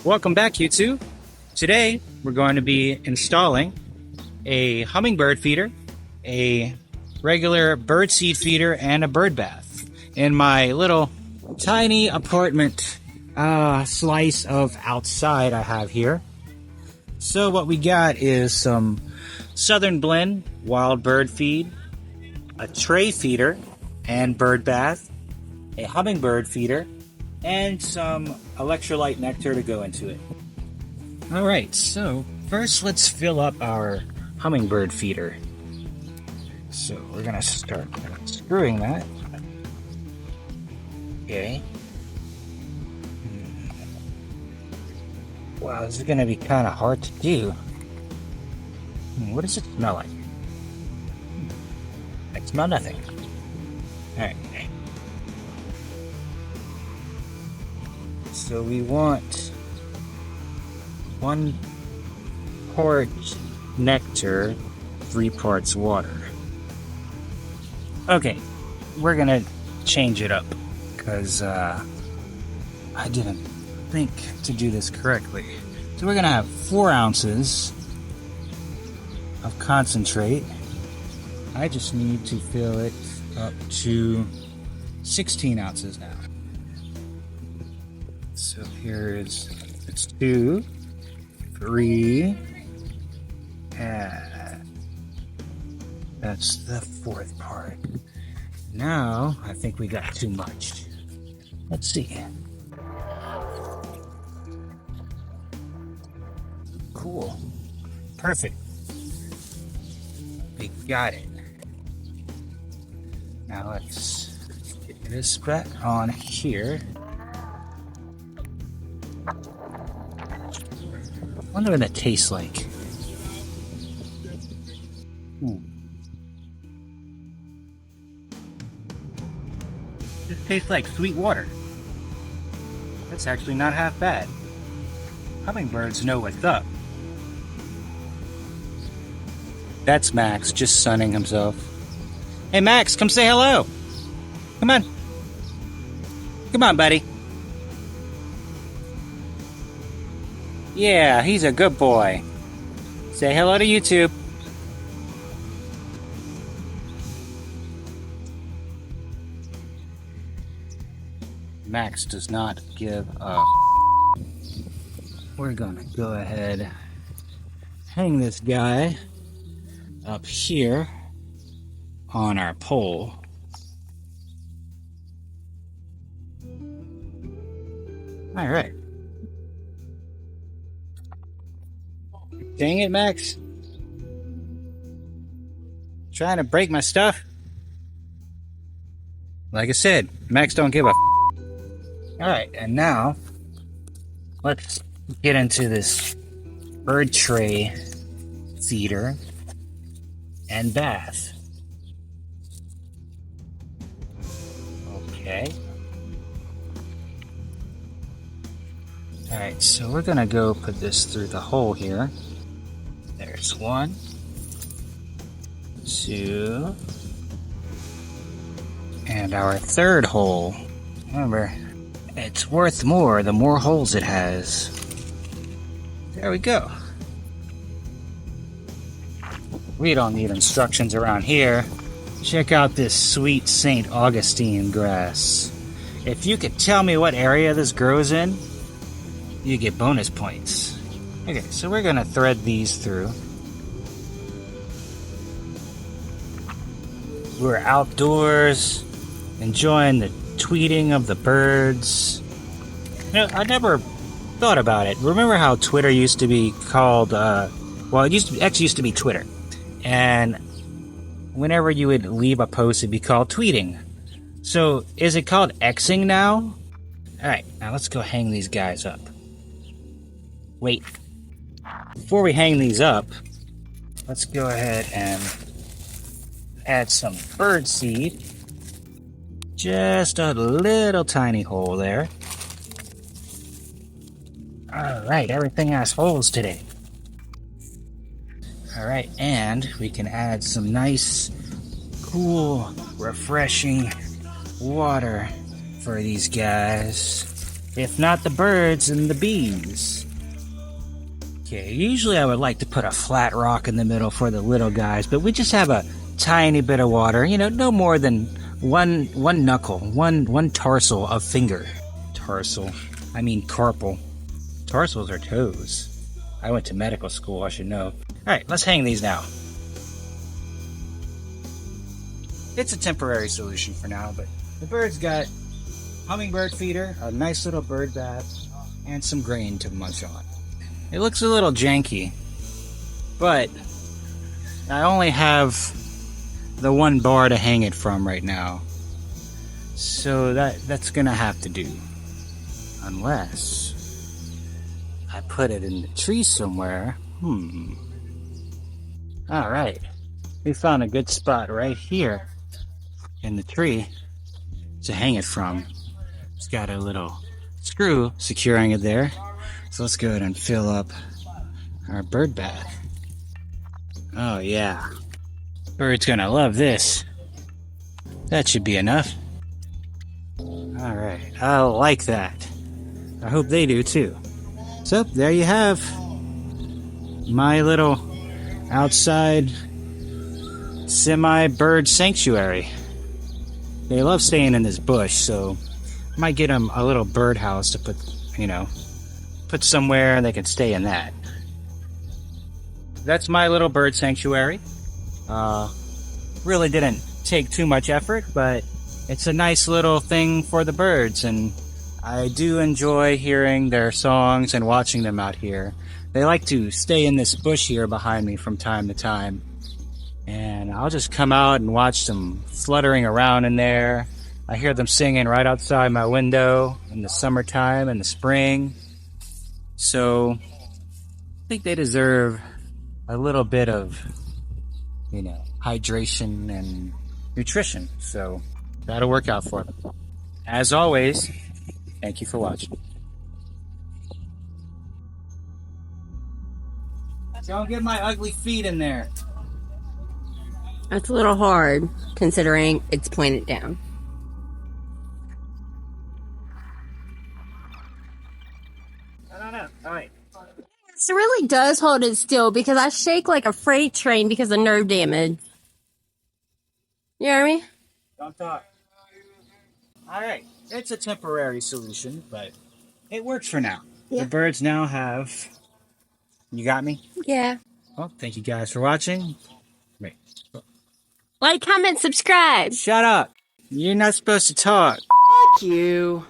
Welcome back, YouTube. Today we're going to be installing a hummingbird feeder, a regular birdseed feeder, and a bird bath in my little tiny apartment slice of outside I have here. So what we got is some Southern Blend wild bird feed, a tray feeder and bird bath, a hummingbird feeder, and some electrolyte nectar to go into it. Alright, so first let's fill up our hummingbird feeder. So we're gonna start screwing that. Okay. Wow, this is gonna be kind of hard to do. What does it smell like? I smell nothing. Alright. So we want 1 quart nectar, 3 parts water. Okay, we're gonna change it up because I didn't think to do this correctly. So we're gonna have 4 ounces of concentrate. I just need to fill it up to 16 ounces now. So it's 2, 3, and that's the 4th part. Now, I think we got too much. Let's see. Cool. Perfect. We got it. Now let's get this back on here. I wonder what that tastes like. This tastes like sweet water. That's actually not half bad. Hummingbirds know what's up. That's Max just sunning himself. Hey Max, come say hello. Come on. Come on, buddy. Yeah, he's a good boy. Say hello to YouTube. Max does not give a. We're gonna go ahead, hang this guy up here on our pole. All right. Dang it, Max. Trying to break my stuff. Like I said, Max don't give a. Alright, and now let's get into this bird tray feeder and bath. Okay. Alright, so we're gonna go put this through the hole here. There's 1, 2, and our 3rd hole. Remember, it's worth more the more holes it has. There we go. We don't need instructions around here. Check out this sweet St. Augustine grass. If you could tell me what area this grows in, you get bonus points. Okay, so we're gonna thread these through. We're outdoors, enjoying the tweeting of the birds. You know, I never thought about it. Remember how Twitter used to be called, X used to be Twitter. And whenever you would leave a post, it'd be called tweeting. So, is it called Xing now? Alright, now let's go hang these guys up. Wait. Before we hang these up, let's go ahead and add some bird seed. Just a little tiny hole there. Alright, everything has holes today. Alright, and we can add some nice, cool, refreshing water for these guys. if not the birds and the bees. Okay, usually I would like to put a flat rock in the middle for the little guys, but we just have a tiny bit of water, no more than one knuckle, one tarsal of finger. Tarsal, I mean carpal. Tarsals are toes. I went to medical school, I should know. Alright, let's hang these now. It's a temporary solution for now, but the bird's got hummingbird feeder, a nice little bird bath, and some grain to munch on. It looks a little janky, but I only have the one bar to hang it from right now. So that's gonna have to do. Unless I put it in the tree somewhere. Alright. We found a good spot right here in the tree to hang it from. It's got a little screw securing it there. So let's go ahead and fill up our bird bath. Oh yeah. Bird's gonna love this. That should be enough. Alright, I like that. I hope they do too. So there you have my little outside semi-bird sanctuary. They love staying in this bush, so I might get them a little birdhouse to put, put somewhere they can stay in that. That's my little bird sanctuary. Really didn't take too much effort, but it's a nice little thing for the birds, and I do enjoy hearing their songs and watching them out here. They like to stay in this bush here behind me from time to time, and I'll just come out and watch them fluttering around in there. I hear them singing right outside my window in the summertime and the spring. So I think they deserve a little bit of, hydration and nutrition. So that'll work out for them. As always, thank you for watching. Don't get my ugly feet in there. That's a little hard, considering it's pointed down. I don't know. All right. It really does hold it still, because I shake like a freight train because of nerve damage. You hear me? Don't talk. All right. It's a temporary solution, but it works for now. Yeah. The birds now have... You got me? Yeah. Well, thank you guys for watching. Wait. Like, comment, subscribe. Shut up. You're not supposed to talk. Fuck you.